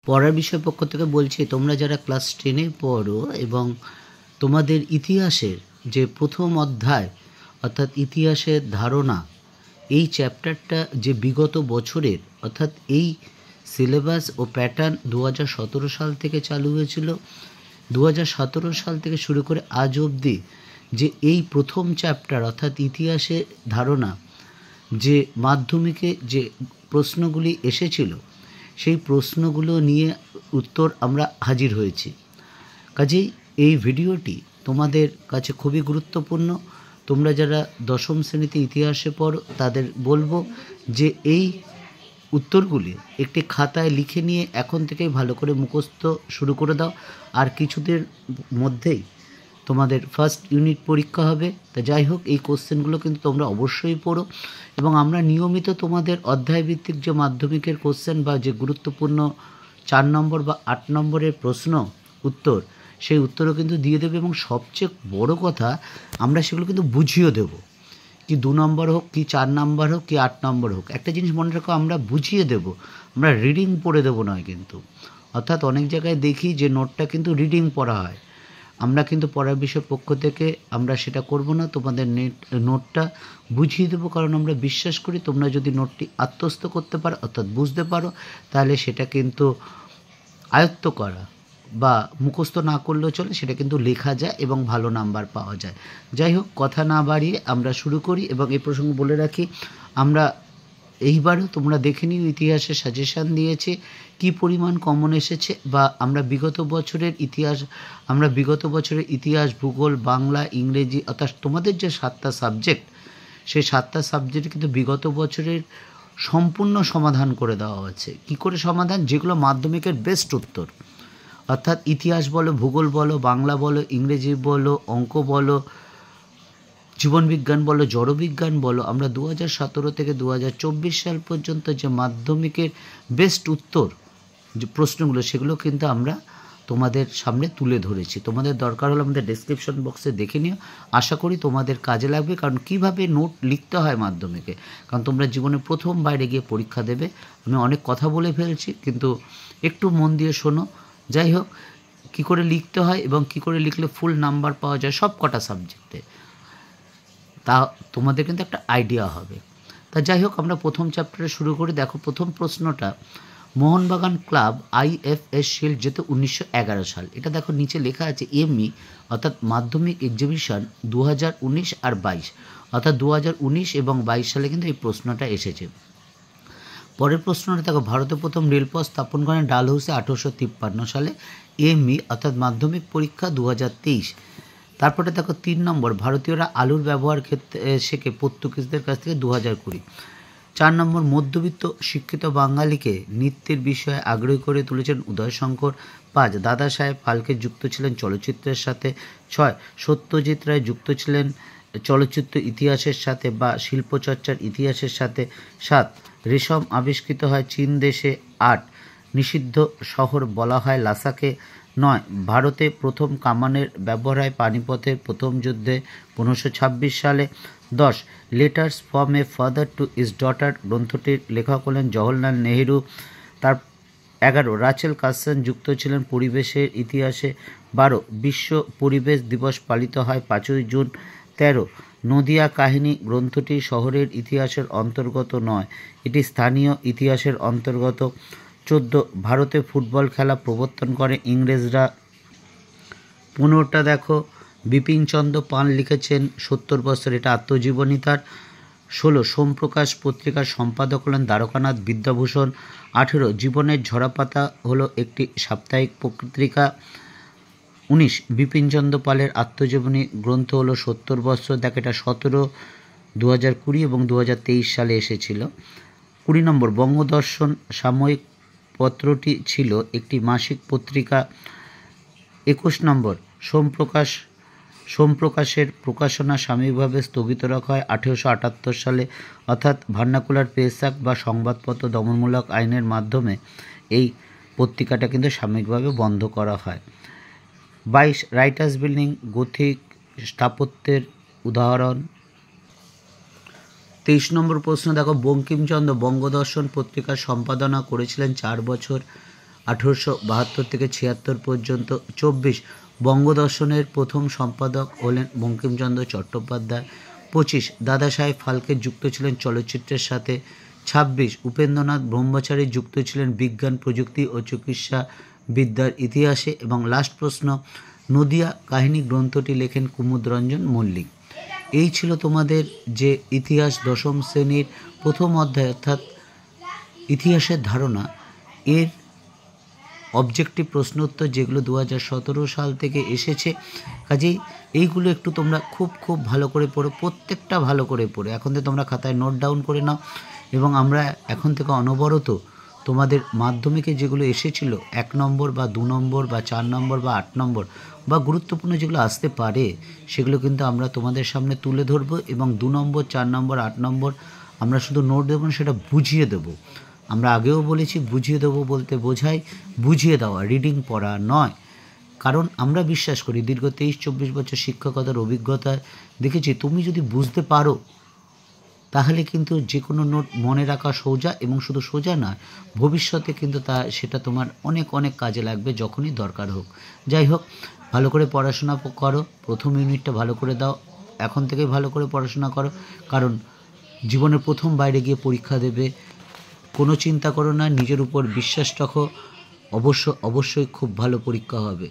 পড়ার বিষয় পক্ষ থেকে বলছি, তোমরা যারা ক্লাস 10-এ পড়ো এবং তোমাদের ইতিহাসের যে প্রথম অধ্যায় অর্থাৎ ইতিহাসের ধারণা, এই চ্যাপ্টারটা যে বিগত বছরের অর্থাৎ এই সিলেবাস ও প্যাটার্ন 2017 সাল থেকে চালু হয়েছিল। 2017 সাল থেকে শুরু করে আজ অবধি যে এই প্রথম চ্যাপ্টার অর্থাৎ ইতিহাসের ধারণা, যে মাধ্যমিকে যে প্রশ্নগুলি এসেছিল সেই প্রশ্নগুলো নিয়ে উত্তর আমরা হাজির হয়েছি। কাজেই এই ভিডিওটি তোমাদের কাছে খুবই গুরুত্বপূর্ণ। তোমরা যারা দশম শ্রেণীতে ইতিহাসে পড়ো তাদের বলবো যে এই উত্তরগুলি একটি খাতায় লিখে নিয়ে এখন থেকেই ভালো করে মুখস্থ শুরু করে দাও। আর কিছুদের মধ্যেই তোমাদের ফার্স্ট ইউনিট পরীক্ষা হবে। তা যাই হোক, এই কোশ্চেনগুলো কিন্তু তোমরা অবশ্যই পড়ো এবং আমরা নিয়মিত তোমাদের অধ্যায়ভিত্তিক যে মাধ্যমিকের কোশ্চেন বা যে গুরুত্বপূর্ণ 4 নম্বর বা 8 নম্বরের প্রশ্ন উত্তর, সেই উত্তরও কিন্তু দিয়ে দেবে এবং সবচেয়ে বড় কথা, আমরা সেগুলো কিন্তু বুঝিয়ে দেব। কি 2 নম্বর হোক, কি 4 নম্বর হোক, কি 8 নম্বর হোক, একটা জিনিস মনে রাখো, আমরা বুঝিয়ে দেব, আমরা রিডিং পড়ে দেবো নয় কিন্তু। অর্থাৎ অনেক জায়গায় দেখি যে নোটটা কিন্তু রিডিং পড়া হয়, আমরা কিন্তু পড়ার বিষয়ের পক্ষ থেকে আমরা সেটা করব না। তোমাদের নোটটা বুঝিয়ে দেবো, কারণ আমরা বিশ্বাস করি তোমরা যদি নোটটি আত্মস্থ করতে পারো অর্থাৎ বুঝতে পারো, তাহলে সেটা কিন্তু আয়ত্ত করা বা মুখস্থ না করলেও চলে, সেটা কিন্তু লেখা যায় এবং ভালো নাম্বার পাওয়া যায়। যাই হোক, কথা না বাড়িয়ে আমরা শুরু করি। এবং এই প্রসঙ্গে বলে রাখি, আমরা এইবারও তোমরা দেখে নিও ইতিহাসে সাজেশান দিয়েছে কি পরিমাণ কমন এসেছে, বা আমরা বিগত বছরের ইতিহাস, ভূগোল, বাংলা, ইংরেজি অর্থাৎ তোমাদের যে 7টা সাবজেক্ট, সেই 7টা সাবজেক্ট কিন্তু বিগত বছরের সম্পূর্ণ সমাধান করে দেওয়া হয়েছে। কি করে সমাধান? যেগুলো মাধ্যমিকের বেস্ট উত্তর, অর্থাৎ ইতিহাস বলো, ভূগোল বলো, বাংলা বলো, ইংরেজি বলো, অঙ্ক বলো, জীবনবিজ্ঞান বলো, জড়বিজ্ঞান বলো, আমরা 2017 থেকে 2024 সাল পর্যন্ত যে মাধ্যমিকের বেস্ট উত্তর যে প্রশ্নগুলো, সেগুলো কিন্তু আমরা তোমাদের সামনে তুলে ধরেছি। তোমাদের দরকার হলে আমাদের ডেসক্রিপশন বক্সে দেখে নিও, আশা করি তোমাদের কাজে লাগবে। কারণ কিভাবে নোট লিখতে হয় মাধ্যমিকে, কারণ তোমরা জীবনে প্রথম বাইরে গিয়ে পরীক্ষা দেবে। আমি অনেক কথা বলে ফেলছি, কিন্তু একটু মন দিয়ে শোনো। যাই হোক, কী করে লিখতে হয় এবং কী করে লিখলে ফুল নাম্বার পাওয়া যায় সব কটা সাবজেক্টে, তা তোমাদের কিন্তু একটা আইডিয়া হবে। তা যাই হোক, আমরা প্রথম চ্যাপ্টারে শুরু করি। দেখো, প্রথম প্রশ্নটা, মোহনবাগান ক্লাব IFS শিল্ড জেতে 1911 সাল। এটা দেখো নিচে লেখা আছে এমই অর্থাৎ মাধ্যমিক এক্সিবিশন 2019 আর 22, অর্থাৎ 2019 এবং 22 সালে কিন্তু এই প্রশ্নটা এসেছে। পরের প্রশ্নটা দেখো, ভারতে প্রথম রেলপথ স্থাপন করেন ডালহৌসি 1853 সালে। এমই অর্থাৎ মাধ্যমিক পরীক্ষা 2023। তারপরে দেখো 3 নম্বর, ভারতীয়রা আলুর ব্যবহার ক্ষেত্রে শেখে পর্তুগিজদের কাছ থেকে 2020। 4 নম্বর, মধ্যবিত্ত শিক্ষিত বাঙালিকে নৃত্যের বিষয়ে আগ্রহী করে তুলেছেন উদয়শঙ্কর। 5, দাদা সাহেব ফালকে যুক্ত ছিলেন চলচ্চিত্রের সাথে। 6, সত্যজিৎ রায় যুক্ত ছিলেন চলচ্চিত্র ইতিহাসের সাথে বা শিল্পচর্চার ইতিহাসের সাথে। 7, রেশম আবিষ্কৃত হয় চীন দেশে। 8, নিষিদ্ধ শহর বলা হয় লাসাকে। 9, ভারতে প্রথম কামানের ব্যবহার হয় পানিপথের প্রথম যুদ্ধে 1526 সালে। 10, letters from a father to his daughter গ্রন্থটির লেখক হলেন জওহরলাল নেহেরু। তার 11, রাচেল কার্সন যুক্ত ছিলেন পরিবেশের ইতিহাসে। 12, বিশ্ব পরিবেশ দিবস পালিত হয় 5ই জুন। 13, নদিয়া কাহিনী গ্রন্থটি শহরের ইতিহাসের অন্তর্গত নয়, এটি স্থানীয় ইতিহাসের অন্তর্গত। 14, ভারতে ফুটবল খেলা প্রবর্তন করে ইংরেজরা। 15টা দেখো, বিপিনচন্দ্র পাল লিখেছেন 70 বছর, এটা আত্মজীবনী তার। 16, সোমপ্রকাশ পত্রিকার সম্পাদক হলেন দ্বারকানাথ বিদ্যাভূষণ। 18, জীবনের ঝরাপাতা হলো একটি সাপ্তাহিক পত্রিকা। 19, বিপিনচন্দ্র পালের আত্মজীবনী গ্রন্থ হলো 70 বছর। দেখ, এটা 17, 2020 এবং 2023 সালে এসেছিল। 20 নম্বর, বঙ্গদর্শন সাময়িক পত্রটি ছিল একটি মাসিক পত্রিকা। 21 নম্বর, সোমপ্রকাশের প্রকাশনা সাময়িকভাবে স্থগিত রাখা হয় 1878 সালে, অর্থাৎ ভার্নাকুলার প্রেস অ্যাক্ট বা সংবাদপত্র দমনমূলক আইনের মাধ্যমে এই পত্রিকাটা কিন্তু সাময়িকভাবে বন্ধ করা হয়। 22, রাইটার্স বিল্ডিং গথিক স্থাপত্যের উদাহরণ। 23 নম্বর প্রশ্ন দেখো, বঙ্কিমচন্দ্র বঙ্গদর্শন পত্রিকার সম্পাদনা করেছিলেন 4 বছর। 1872 থেকে 76 পর্যন্ত। 24 বঙ্গদর্শনের প্রথম সম্পাদক হলেন বঙ্কিমচন্দ্র চট্টোপাধ্যায়। 25 দাদা সাহেব ফালকে যুক্ত ছিলেন চলচ্চিত্রের সাথে। 26 উপেন্দ্রনাথ ব্রহ্মচারী যুক্ত ছিলেন বিজ্ঞান প্রযুক্তি ও চিকিৎসা বিদ্যার ইতিহাসে। এবং লাস্ট প্রশ্ন, নদিয়া কাহিনী গ্রন্থটি লেখেন কুমুদরঞ্জন মল্লিক। এই ছিল তোমাদের যে ইতিহাস দশম শ্রেণীর প্রথম অধ্যায় অর্থাৎ ইতিহাসের ধারণা, এর অবজেক্টিভ প্রশ্ন উত্তর যেগুলো 2017 সাল থেকে এসেছে। কাজেই এইগুলো একটু তোমরা খুব ভালো করে পড়ো, প্রত্যেকটা ভালো করে পড়ে এখন থেকে তোমরা খাতায় নোট ডাউন করে নাও। এবং আমরা এখন থেকে অনবরত তোমাদের মাধ্যমিকে যেগুলো এসেছিল 1 নম্বর বা 2 নম্বর বা 4 নম্বর বা 8 নম্বর বা গুরুত্বপূর্ণ যেগুলো আসতে পারে সেগুলো কিন্তু আমরা তোমাদের সামনে তুলে ধরবো। এবং 2 নম্বর 4 নম্বর 8 নম্বর আমরা শুধু নোট দেবো না, সেটা বুঝিয়ে দেবো। আমরা আগেও বলেছি বুঝিয়ে দেবো বলতে বোঝাই বুঝিয়ে দেওয়া, রিডিং পড়া নয়। কারণ আমরা বিশ্বাস করি দীর্ঘ 23-24 বছর শিক্ষকতার অভিজ্ঞতায় দেখেছি, তুমি যদি বুঝতে পারো তাহলে কিন্তু যে কোনো নোট মনে রাখা সোজা, এবং শুধু সোজা নয়, ভবিষ্যতে কিন্তু সেটা তোমার অনেক কাজে লাগবে যখনই দরকার হোক। যাই হোক, ভালো করে পড়াশোনা করো, প্রথম ইউনিটটা ভালো করে দাও, এখন থেকে ভালো করে পড়াশোনা করো, কারণ জীবনের প্রথম বাইরে গিয়ে পরীক্ষা দেবে। কোনো চিন্তা করো না, নিজের উপর বিশ্বাস রাখো, অবশ্যই খুব ভালো পরীক্ষা হবে।